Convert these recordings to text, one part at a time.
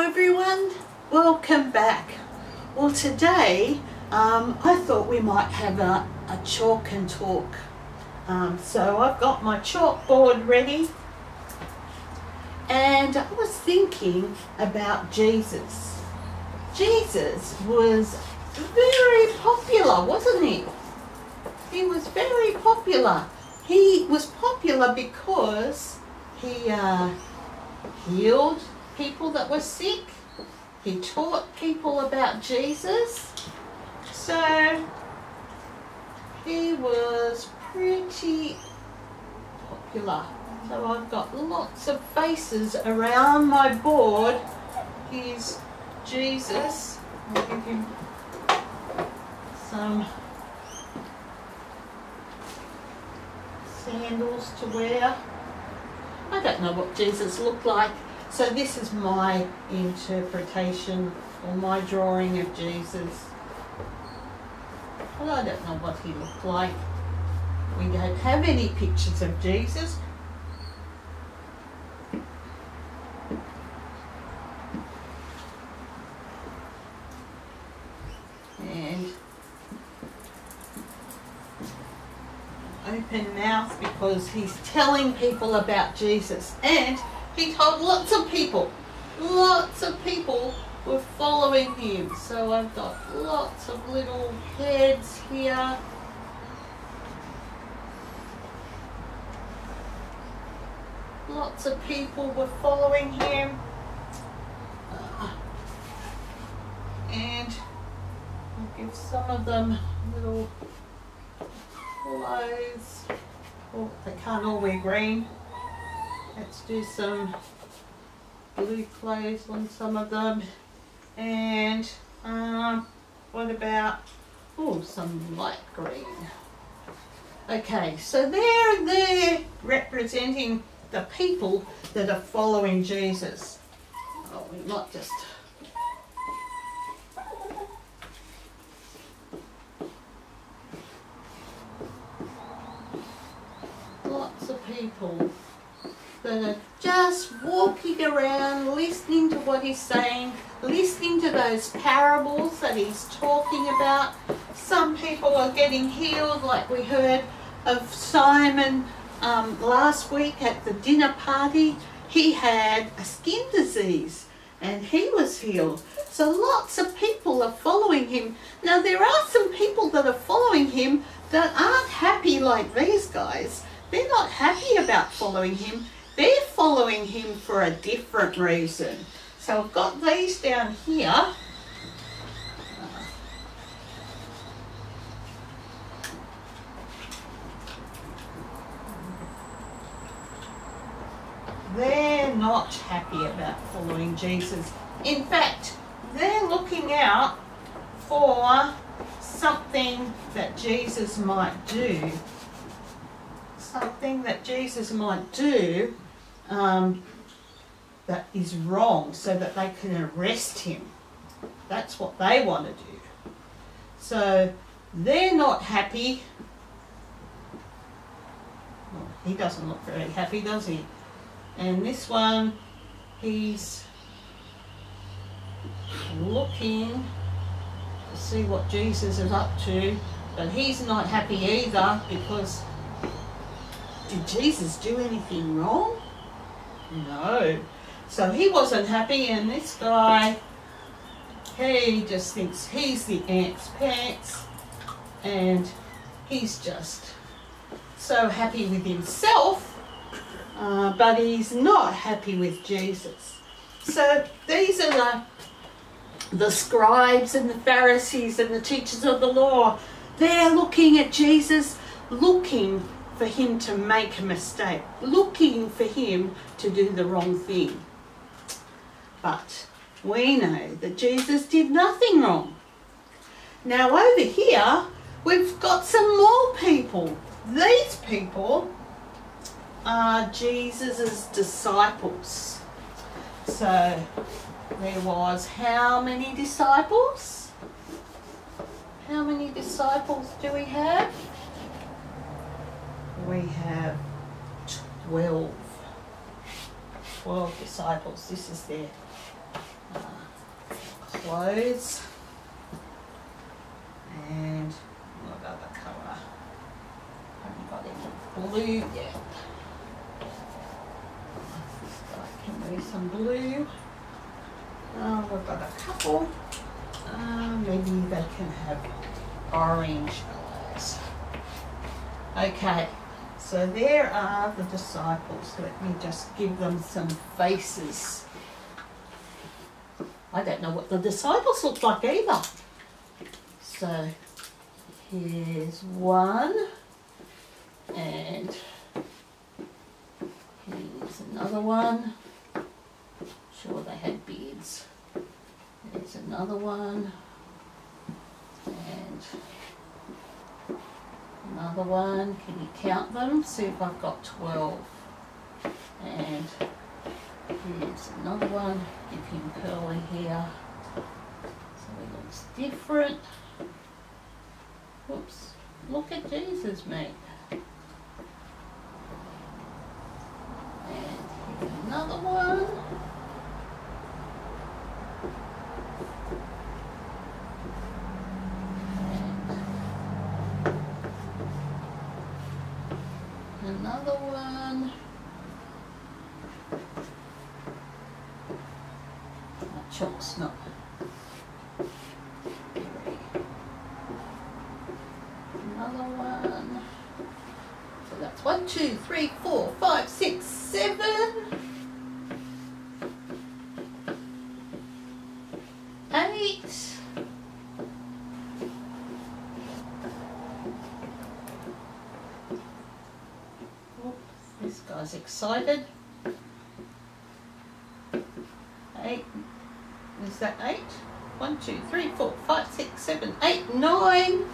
everyone, welcome back. Well, today I thought we might have a chalk and talk. So I've got my chalkboard ready, and I was thinking about Jesus. Jesus was very popular, wasn't he? He was very popular. He was popular because he healed people that were sick. He taught people about Jesus. So he was pretty popular. So I've got lots of faces around my board. Here's Jesus. I'll give him some sandals to wear. I don't know what Jesus looked like, so this is my interpretation or my drawing of Jesus. Well, I don't know what he looked like. We don't have any pictures of Jesus. And open mouth because he's telling people about Jesus, and he told lots of people were following him. So I've got lots of little heads here. Lots of people were following him, and I'll give some of them little clothes. Oh, they can't all wear green. Let's do some blue clothes on some of them. And what about some light green? Okay, so they're representing the people that are following Jesus. Oh, we might just lots of people that are just walking around, listening to what he's saying, listening to those parables that he's talking about. Some people are getting healed, like we heard of Simon last week at the dinner party. He had a skin disease and he was healed. So lots of people are following him. Now there are some people that are following him that aren't happy like these guys. They're not happy about following him. They're following him for a different reason. So I've got these down here. They're not happy about following Jesus. In fact, they're looking out for something that Jesus might do. Something that Jesus might do that is wrong, so that they can arrest him. That's what they want to do. So they're not happy. Well, he doesn't look very happy, does he? And this one, he's looking to see what Jesus is up to, but he's not happy either, because did Jesus do anything wrong? No. So he wasn't happy, and this guy, he just thinks he's the ant's pants, and he's just so happy with himself, but he's not happy with Jesus. So these are the scribes and the Pharisees and the teachers of the law. They're looking at Jesus, looking for him to make a mistake, looking for him to do the wrong thing. But we know that Jesus did nothing wrong. Now over here, we've got some more people. These people are Jesus's disciples. So there was how many disciples? How many disciples do we have? We have 12 disciples. This is their clothes. And what other colour? Haven't got any blue yet. This guy can wear some blue. We've got a couple. Maybe they can have orange colours. Okay, so there are the disciples. Let me just give them some faces. I don't know what the disciples look like either. So here's one, and here's another one. Sure, they had beards. There's another one, and another one. Can you count them? See if I've got 12. And here's another one. Give him curly hair, so he looks different. Whoops! Look at Jesus, mate. And here's another one. Another one. My chalk's not. Another one. So that's 1, 2, 3, 4, 5, 6, 7. 8. This guy's excited. 8. Is that 8? 1, 2, 3, 4, 5, 6, 7, 8, 9.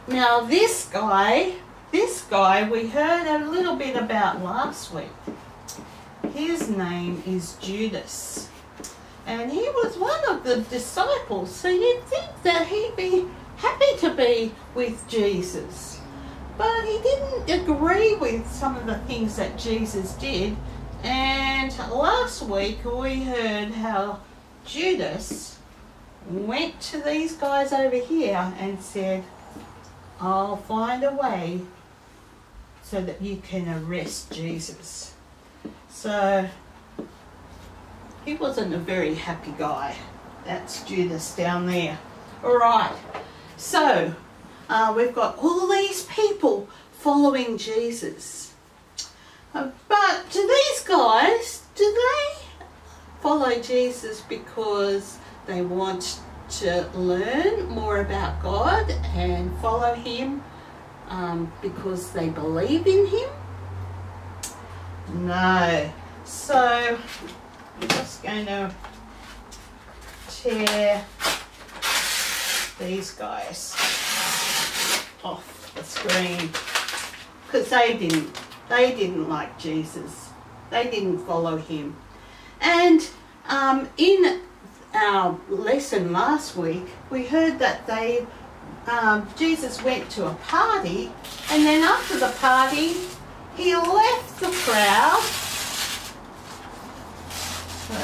Now this guy we heard a little bit about last week. His name is Judas. And he was one of the disciples, so you'd think that he'd be happy to be with Jesus. But he didn't agree with some of the things that Jesus did. And last week we heard how Judas went to these guys over here and said, I'll find a way so that you can arrest Jesus. So he wasn't a very happy guy. That's Judas down there. All right, so we've got all these people following Jesus. But do these guys, do they follow Jesus because they want to learn more about God and follow him because they believe in him? No. So I'm just going to tear these guys off the screen because they didn't like Jesus. They didn't follow him. And in our lesson last week, we heard that Jesus went to a party, and then after the party, he left the crowd. So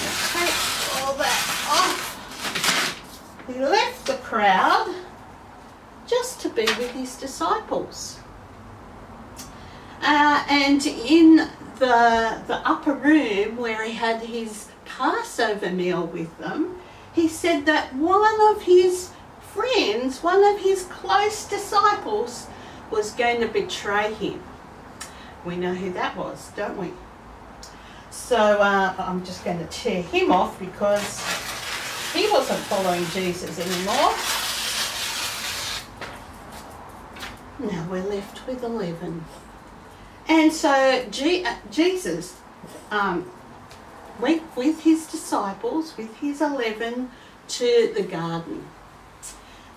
let's take all that off. He left the crowd just to be with his disciples. And in the upper room where he had his Passover meal with them, he said that one of his friends, one of his close disciples, was going to betray him. We know who that was, don't we? So I'm just going to tear him off because he wasn't following Jesus anymore. Now we're left with 11. And so Jesus went with his disciples, with his 11, to the garden.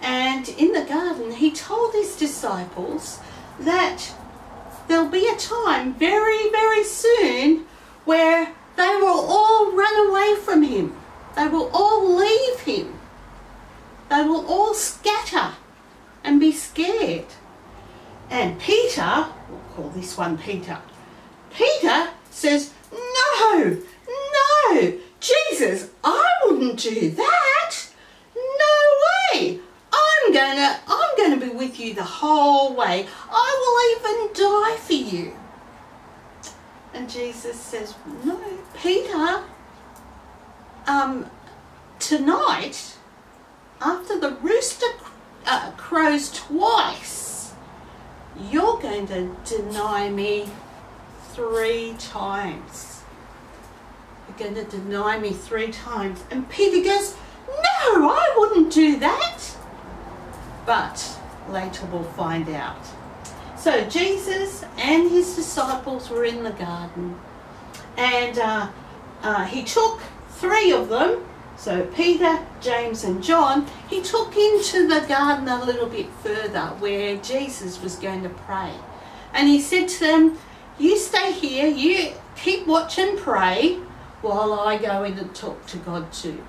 And in the garden, he told his disciples that there'll be a time very, very soon where they will all run away from him. They will all leave him. They will all scatter and be scared. And Peter, we'll call this one Peter, Peter says, no, Jesus, I wouldn't do that. No way. I'm gonna be with you the whole way. I will even die for you. And Jesus says, no, Peter, tonight, after the rooster crows twice, you're going to deny me 3 times. You're going to deny me 3 times. And Peter goes, no, I wouldn't do that. But later we'll find out. So Jesus and his disciples were in the garden, and he took 3 of them, so Peter, James and John, he took into the garden a little bit further where Jesus was going to pray. And he said to them, you stay here, you keep watch and pray while I go in and talk to God too.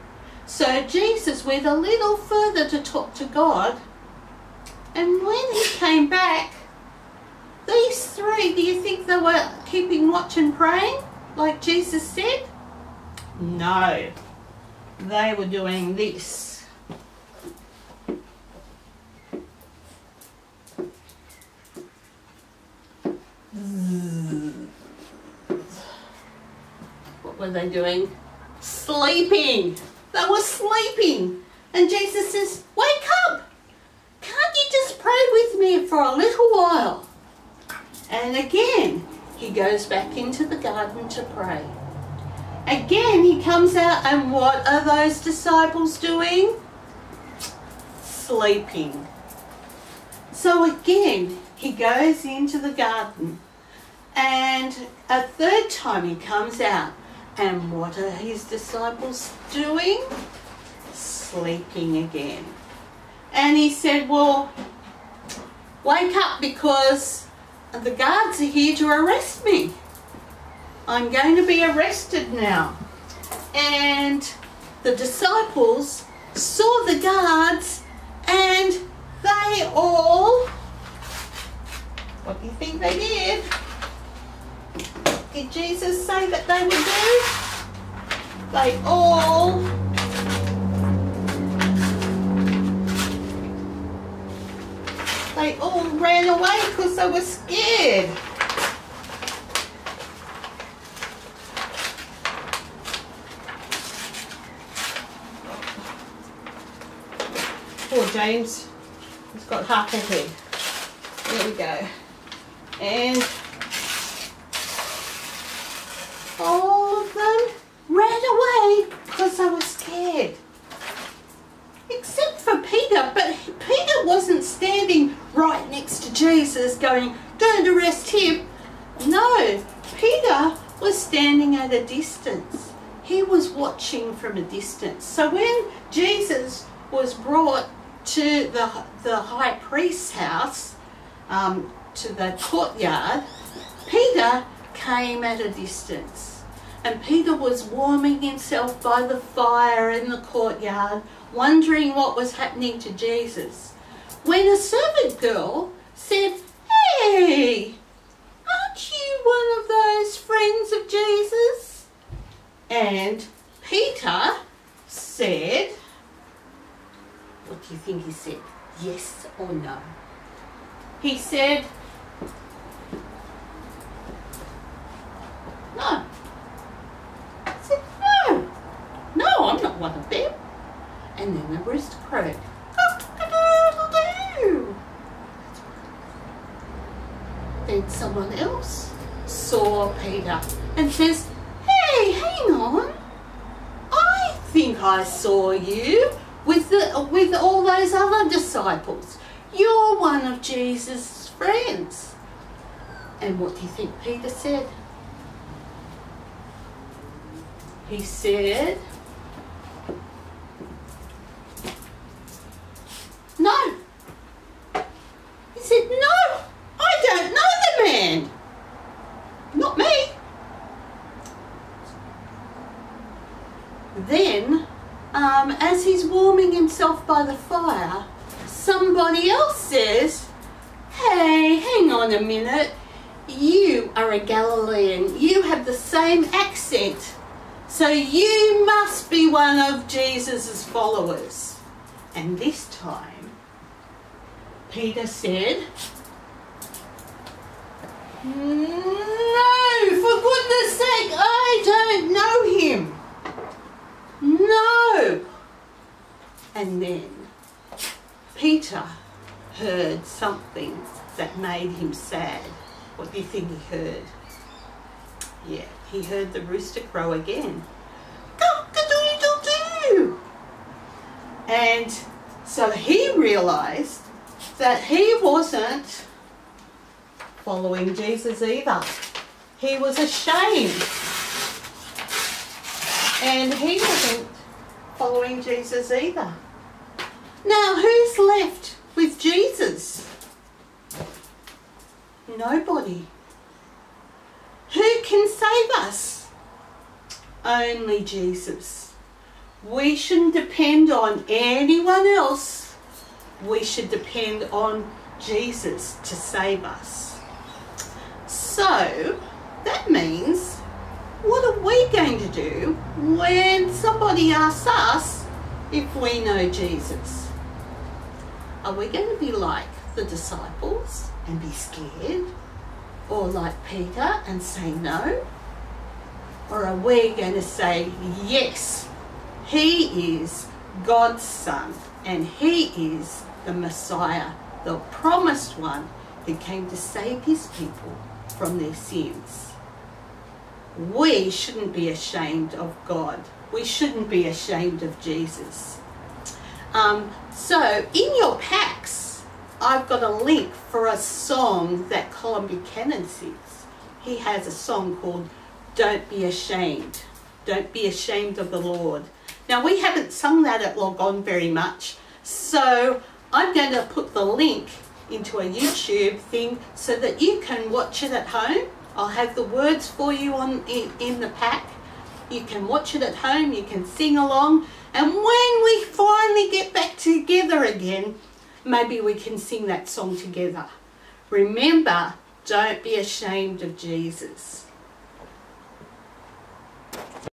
So Jesus went a little further to talk to God, and when he came back, these 3, do you think they were keeping watch and praying like Jesus said? No, they were doing this. What were they doing? Sleeping. They were sleeping. And Jesus says, wake up. Can't you just pray with me for a little while? And again, he goes back into the garden to pray. Again, he comes out, and what are those disciples doing? Sleeping. So again, he goes into the garden, and a 3rd time he comes out, and what are his disciples doing? Sleeping again. And he said, well, wake up, because the guards are here to arrest me. I'm going to be arrested now. And the disciples saw the guards, and they all, what do you think they did? Did Jesus say that they would do? They all ran away because they were scared. Poor James, he's got half a head. There we go. And all of them ran away because they were scared. Except for Peter, but Peter wasn't standing right next to Jesus going, don't arrest him. No, Peter was standing at a distance. He was watching from a distance. So when Jesus was brought to the high priest's house, to the courtyard, Peter came at a distance. And Peter was warming himself by the fire in the courtyard, wondering what was happening to Jesus, when a servant girl said, hey, aren't you one of those friends of Jesus? And Peter said, what do you think he said? Yes or no? He said, no. I said, no, I'm not one of them. And then the rooster crowed. Cock-a-doodle-doo. Then someone else saw Peter and says, hey, hang on. I think I saw you with all those other disciples. You're one of Jesus' friends. And what do you think Peter said? He said, no, off by the fire, somebody else says, hey, hang on a minute, you are a Galilean, you have the same accent, so you must be one of Jesus' followers. And this time, Peter said, no, for goodness sake, I don't know him. No. And then Peter heard something that made him sad. What do you think he heard? Yeah, he heard the rooster crow again. Cock-a-doodle-doo! And so he realised that he wasn't following Jesus either. He was ashamed. And he wasn't following Jesus either. Now, who's left with Jesus? Nobody. Who can save us? Only Jesus. We shouldn't depend on anyone else. We should depend on Jesus to save us. So, that means, what are we going to do when somebody asks us if we know Jesus? Are we going to be like the disciples and be scared? Or like Peter and say no? Or are we going to say, yes, he is God's Son and he is the Messiah, the promised one who came to save his people from their sins? We shouldn't be ashamed of God. We shouldn't be ashamed of Jesus. So in your packs, I've got a link for a song that Colin Buchanan sings. He has a song called Don't Be Ashamed. Don't be ashamed of the Lord. Now, we haven't sung that at Log On very much, so I'm going to put the link into a YouTube thing so that you can watch it at home. I'll have the words for you in the pack. You can watch it at home, you can sing along, and when we finally get back together again, maybe we can sing that song together. Remember, don't be ashamed of Jesus.